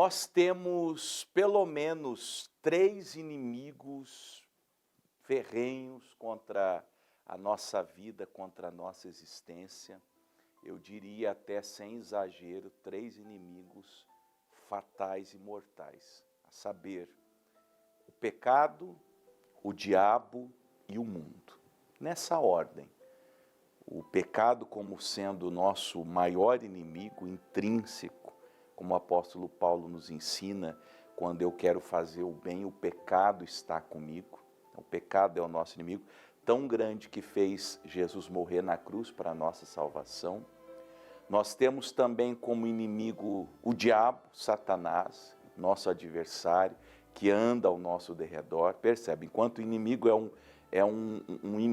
Nós temos pelo menos 3 inimigos ferrenhos contra a nossa vida, contra a nossa existência. Eu diria até sem exagero, 3 inimigos fatais e mortais, a saber, o pecado, o diabo e o mundo. Nessa ordem, o pecado como sendo o nosso maior inimigo intrínseco, como o apóstolo Paulo nos ensina, quando eu quero fazer o bem, o pecado está comigo. O pecado é o nosso inimigo, tão grande que fez Jesus morrer na cruz para a nossa salvação. Nós temos também como inimigo o diabo, Satanás, nosso adversário, que anda ao nosso derredor. Percebe, enquanto o inimigo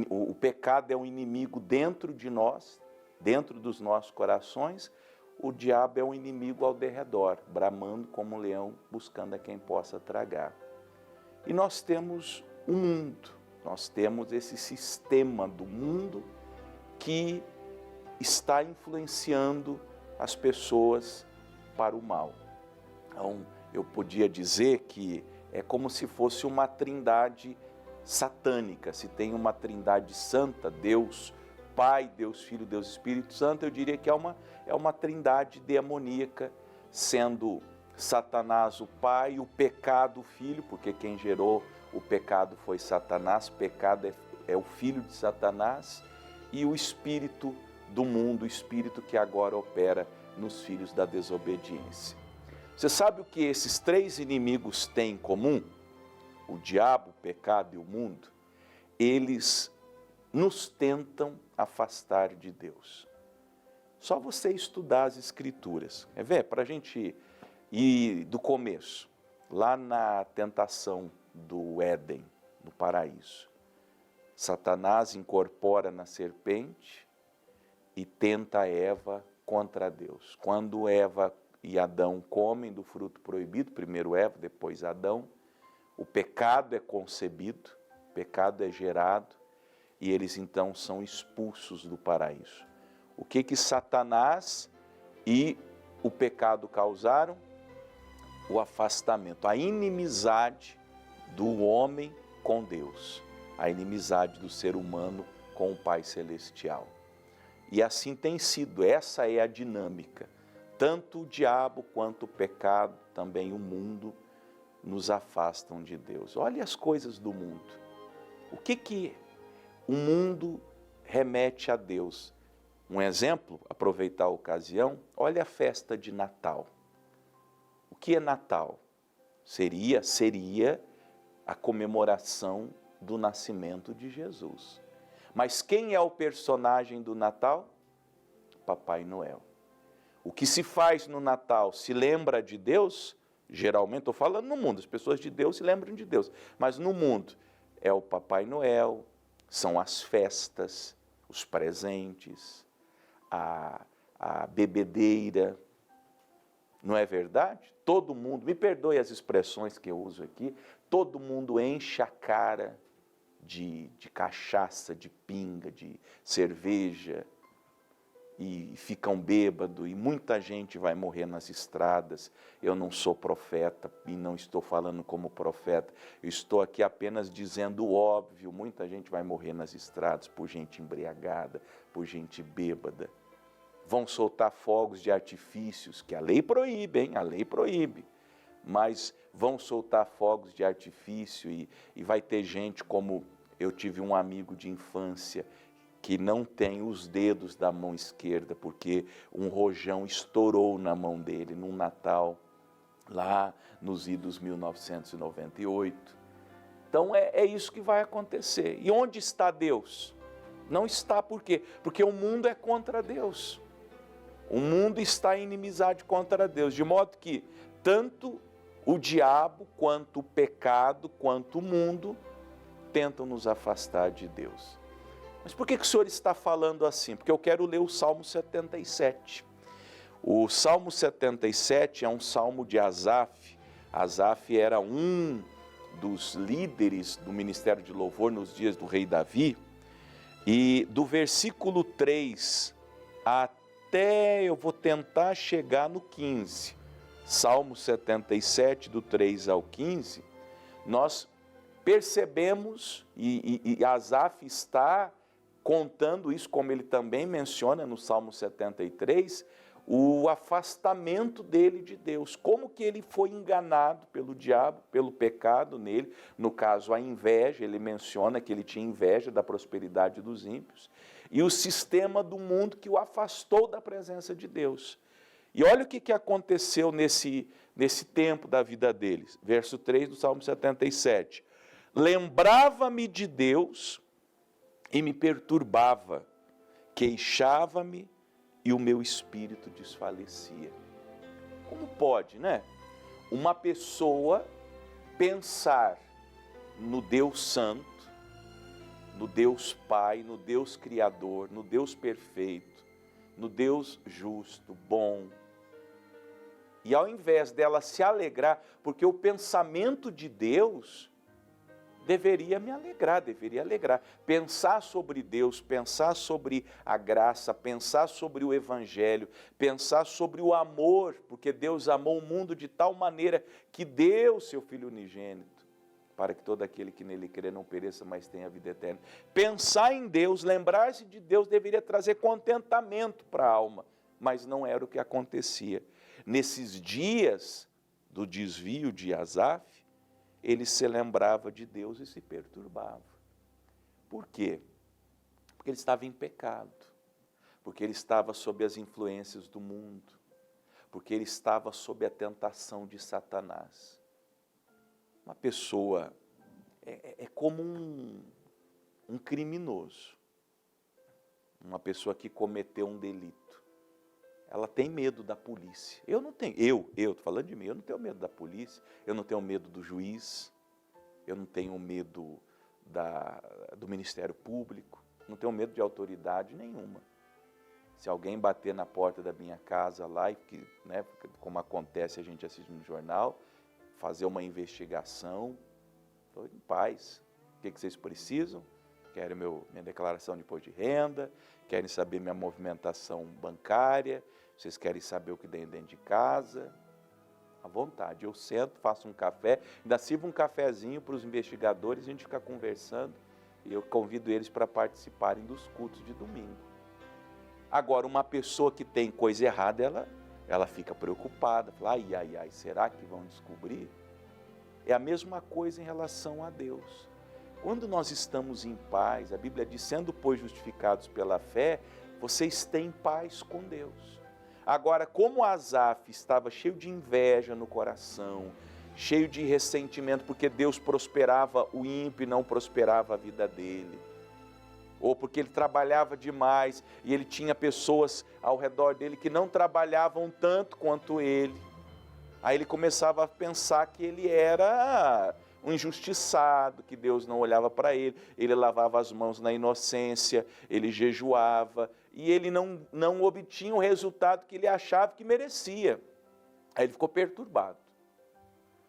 o pecado é um inimigo dentro de nós, dentro dos nossos corações, o diabo é um inimigo ao derredor, bramando como um leão, buscando a quem possa tragar. E nós temos o mundo, nós temos esse sistema do mundo que está influenciando as pessoas para o mal. Então, eu podia dizer que é como se fosse uma trindade satânica. Se tem uma trindade santa, Deus Pai, Deus Filho, Deus Espírito Santo, eu diria que é uma trindade demoníaca, sendo Satanás o Pai, o pecado o Filho, porque quem gerou o pecado foi Satanás, pecado é o filho de Satanás, e o espírito do mundo, o espírito que agora opera nos filhos da desobediência. Você sabe o que esses 3 inimigos têm em comum? O diabo, o pecado e o mundo. Eles nos tentam afastar de Deus. Só você estudar as Escrituras. Quer ver? Para a gente ir do começo, lá na tentação do Éden, no paraíso. Satanás incorpora na serpente e tenta Eva contra Deus. Quando Eva e Adão comem do fruto proibido, primeiro Eva, depois Adão, o pecado é concebido, o pecado é gerado, e eles então são expulsos do paraíso. O que Satanás e o pecado causaram? O afastamento, a inimizade do homem com Deus, a inimizade do ser humano com o Pai Celestial. E assim tem sido, essa é a dinâmica. Tanto o diabo quanto o pecado, também o mundo, nos afastam de Deus. Olha as coisas do mundo. O que o mundo remete a Deus? Um exemplo, aproveitar a ocasião, olha a festa de Natal. O que é Natal? Seria a comemoração do nascimento de Jesus. Mas quem é o personagem do Natal? Papai Noel. O que se faz no Natal se lembra de Deus? Geralmente, estou falando no mundo, as pessoas de Deus se lembram de Deus. Mas no mundo é o Papai Noel, são as festas, os presentes, a bebedeira. Não é verdade? Todo mundo, me perdoe as expressões que eu uso aqui, todo mundo enche a cara de cachaça, de pinga, de cerveja, e ficam bêbados, e muita gente vai morrer nas estradas. Eu não sou profeta e não estou falando como profeta, eu estou aqui apenas dizendo o óbvio, muita gente vai morrer nas estradas por gente embriagada, por gente bêbada. Vão soltar fogos de artifícios, que a lei proíbe, hein? A lei proíbe. Mas vão soltar fogos de artifício e vai ter gente, como eu tive um amigo de infância, que não tem os dedos da mão esquerda, porque um rojão estourou na mão dele num Natal, lá nos idos 1998. Então é isso que vai acontecer. E onde está Deus? Não está por quê? Porque o mundo é contra Deus. O mundo está em inimizade contra Deus, de modo que tanto o diabo, quanto o pecado, quanto o mundo tentam nos afastar de Deus. Mas por que o Senhor está falando assim? Porque eu quero ler o Salmo 77. O Salmo 77 é um salmo de Asaf. Asaf era um dos líderes do ministério de louvor nos dias do rei Davi. E do versículo 3 até eu vou tentar chegar no 15. Salmo 77, do 3 ao 15, nós percebemos, e Asaf está contando isso, como ele também menciona no Salmo 73, o afastamento dele de Deus, como que ele foi enganado pelo diabo, pelo pecado nele, no caso a inveja, ele menciona que ele tinha inveja da prosperidade dos ímpios, e o sistema do mundo que o afastou da presença de Deus. E olha o que aconteceu nesse tempo da vida deles, verso 3 do Salmo 77, lembrava-me de Deus e me perturbava, queixava-me e o meu espírito desfalecia. Como pode, né? Uma pessoa pensar no Deus Santo, no Deus Pai, no Deus Criador, no Deus perfeito, no Deus justo, bom, e ao invés dela se alegrar, porque o pensamento de Deus deveria me alegrar, deveria alegrar. Pensar sobre Deus, pensar sobre a graça, pensar sobre o Evangelho, pensar sobre o amor, porque Deus amou o mundo de tal maneira que deu seu Filho unigênito, para que todo aquele que nele crê não pereça, mas tenha vida eterna. Pensar em Deus, lembrar-se de Deus, deveria trazer contentamento para a alma, mas não era o que acontecia. Nesses dias do desvio de Asaf, ele se lembrava de Deus e se perturbava. Por quê? Porque ele estava em pecado, porque ele estava sob as influências do mundo, porque ele estava sob a tentação de Satanás. Uma pessoa é como um criminoso, uma pessoa que cometeu um delito. Ela tem medo da polícia. Eu não tenho, eu estou falando de mim, eu não tenho medo da polícia, eu não tenho medo do juiz, eu não tenho medo do Ministério Público, não tenho medo de autoridade nenhuma. Se alguém bater na porta da minha casa lá, né, como acontece, a gente assiste no jornal, fazer uma investigação, estou em paz. O que vocês precisam? Querem minha declaração de imposto de renda, querem saber minha movimentação bancária, vocês querem saber o que tem dentro de casa, à vontade. Eu sento, faço um café, ainda sirvo um cafezinho para os investigadores, a gente fica conversando, e eu convido eles para participarem dos cultos de domingo. Agora, uma pessoa que tem coisa errada, ela fica preocupada, fala, ai, será que vão descobrir? É a mesma coisa em relação a Deus. Quando nós estamos em paz, a Bíblia diz, sendo, pois, justificados pela fé, vocês têm paz com Deus. Agora, como Asaf estava cheio de inveja no coração, cheio de ressentimento, porque Deus prosperava o ímpio e não prosperava a vida dele, ou porque ele trabalhava demais e ele tinha pessoas ao redor dele que não trabalhavam tanto quanto ele, aí ele começava a pensar que ele era um injustiçado, que Deus não olhava para ele, ele lavava as mãos na inocência, ele jejuava, e ele não obtinha o resultado que ele achava que merecia. Aí ele ficou perturbado.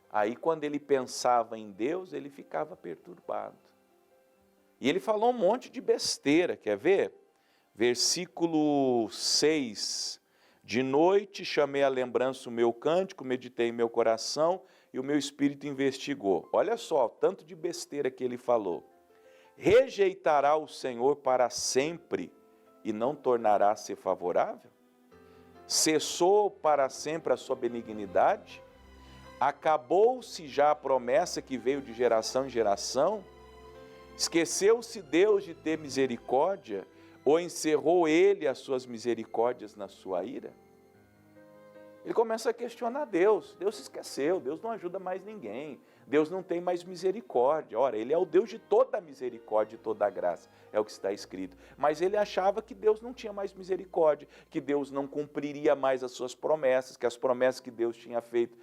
Aí quando ele pensava em Deus, ele ficava perturbado. E ele falou um monte de besteira, quer ver? Versículo 6, de noite chamei à lembrança o meu cântico, meditei em meu coração, e o meu espírito investigou. Olha só, tanto de besteira que ele falou. Rejeitará o Senhor para sempre e não tornará a ser favorável? Cessou para sempre a sua benignidade? Acabou-se já a promessa que veio de geração em geração? Esqueceu-se Deus de ter misericórdia? Ou encerrou ele as suas misericórdias na sua ira? Ele começa a questionar Deus. Deus se esqueceu, Deus não ajuda mais ninguém, Deus não tem mais misericórdia. Ora, ele é o Deus de toda a misericórdia e toda a graça, é o que está escrito. Mas ele achava que Deus não tinha mais misericórdia, que Deus não cumpriria mais as suas promessas, que as promessas que Deus tinha feito,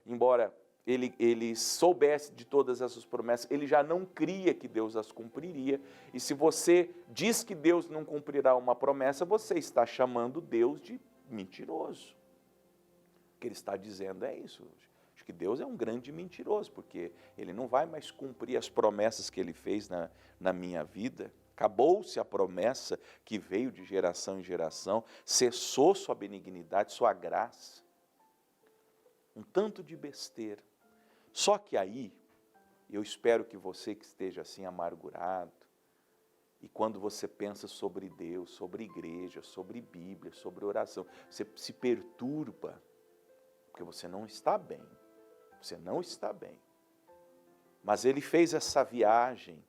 embora ele soubesse de todas essas promessas, ele já não cria que Deus as cumpriria. E se você diz que Deus não cumprirá uma promessa, você está chamando Deus de mentiroso. O que ele está dizendo é isso. Acho que Deus é um grande mentiroso, porque ele não vai mais cumprir as promessas que ele fez na minha vida. Acabou-se a promessa que veio de geração em geração, cessou sua benignidade, sua graça. um tanto de besteira. Só que aí, eu espero que você que esteja assim amargurado, e quando você pensa sobre Deus, sobre igreja, sobre Bíblia, sobre oração, você se perturba, porque você não está bem. Você não está bem. Mas ele fez essa viagem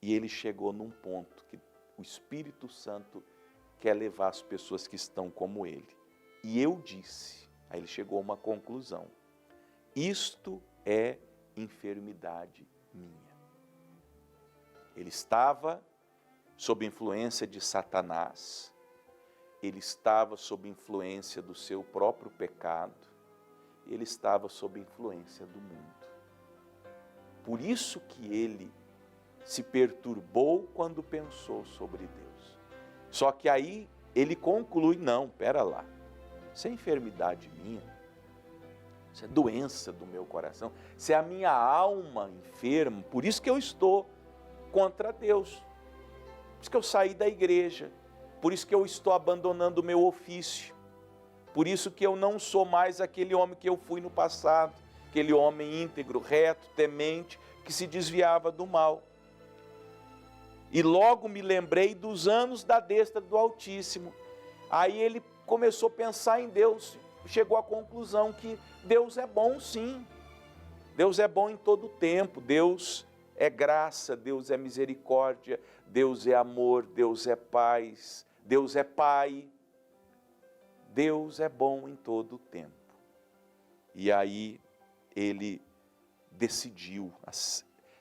e ele chegou num ponto que o Espírito Santo quer levar as pessoas que estão como ele. E eu disse, aí ele chegou a uma conclusão: isto é enfermidade minha. Ele estava sob influência de Satanás, ele estava sob influência do seu próprio pecado, ele estava sob influência do mundo. Por isso que ele se perturbou quando pensou sobre Deus. Só que aí ele conclui, não, pera lá, isso é enfermidade minha, isso é doença do meu coração, isso é a minha alma enferma, por isso que eu estou contra Deus. Por isso que eu saí da igreja, por isso que eu estou abandonando o meu ofício, por isso que eu não sou mais aquele homem que eu fui no passado, aquele homem íntegro, reto, temente, que se desviava do mal. E logo me lembrei dos anos da destra do Altíssimo. Aí ele começou a pensar em Deus, chegou à conclusão que Deus é bom sim, Deus é bom em todo o tempo, Deus é graça, Deus é misericórdia, Deus é amor, Deus é paz, Deus é Pai. Deus é bom em todo o tempo. E aí ele decidiu,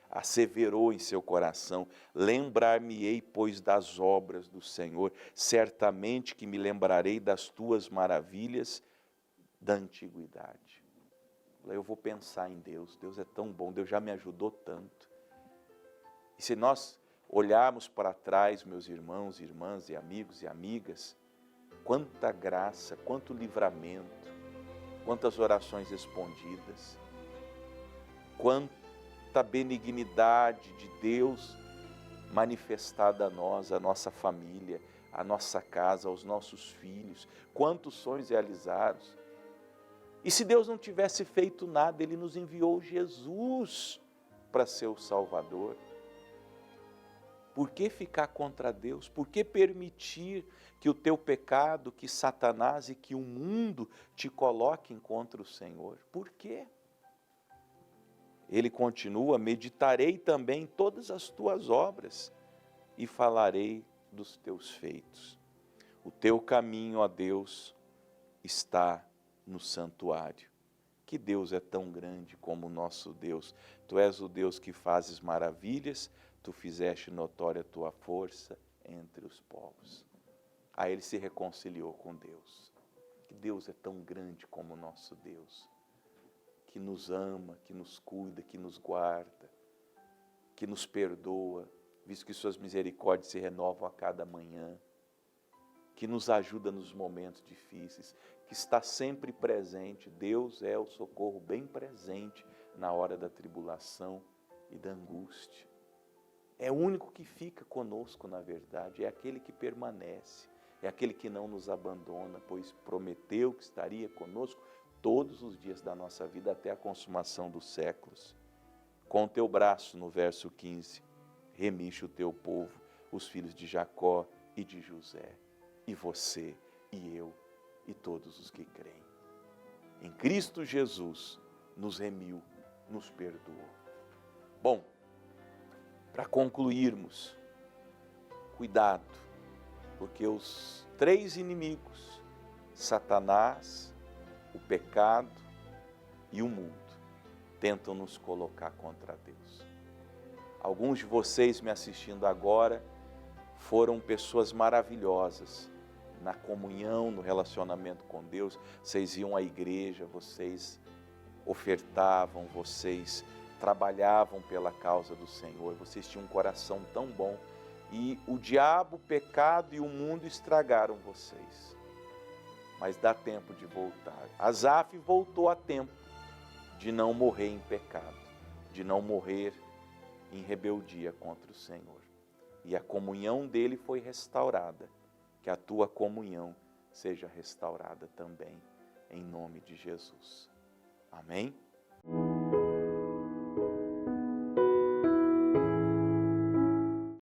asseverou em seu coração: lembrar-me-ei, pois, das obras do Senhor, certamente que me lembrarei das tuas maravilhas da antiguidade. Eu vou pensar em Deus, Deus é tão bom, Deus já me ajudou tanto. E se nós olharmos para trás, meus irmãos, irmãs e amigos e amigas, quanta graça, quanto livramento, quantas orações respondidas, quanta benignidade de Deus manifestada a nós, a nossa família, a nossa casa, aos nossos filhos, quantos sonhos realizados. E se Deus não tivesse feito nada, Ele nos enviou Jesus para ser o Salvador. Por que ficar contra Deus? Por que permitir que o teu pecado, que Satanás e que o mundo te coloquem contra o Senhor? Por quê? Ele continua: meditarei também em todas as tuas obras e falarei dos teus feitos. O teu caminho, ó Deus, está no santuário. Que Deus é tão grande como o nosso Deus. Tu és o Deus que fazes maravilhas, tu fizeste notória a tua força entre os povos. Aí ele se reconciliou com Deus. Que Deus é tão grande como o nosso Deus, que nos ama, que nos cuida, que nos guarda, que nos perdoa, visto que suas misericórdias se renovam a cada manhã, que nos ajuda nos momentos difíceis, que está sempre presente. Deus é o socorro bem presente na hora da tribulação e da angústia. É o único que fica conosco, na verdade, é aquele que permanece, é aquele que não nos abandona, pois prometeu que estaria conosco todos os dias da nossa vida até a consumação dos séculos. Com o teu braço, no verso 15, remiste o teu povo, os filhos de Jacó e de José, e você, e eu, e todos os que creem. Em Cristo Jesus, nos remiu, nos perdoou. Bom, para concluirmos, cuidado, porque os três inimigos, Satanás, o pecado e o mundo, tentam nos colocar contra Deus. Alguns de vocês me assistindo agora foram pessoas maravilhosas na comunhão, no relacionamento com Deus. Vocês iam à igreja, vocês ofertavam, vocês trabalhavam pela causa do Senhor, vocês tinham um coração tão bom, e o diabo, o pecado e o mundo estragaram vocês. Mas dá tempo de voltar. Asaf voltou a tempo de não morrer em pecado, de não morrer em rebeldia contra o Senhor. E a comunhão dele foi restaurada. Que a tua comunhão seja restaurada também, em nome de Jesus. Amém?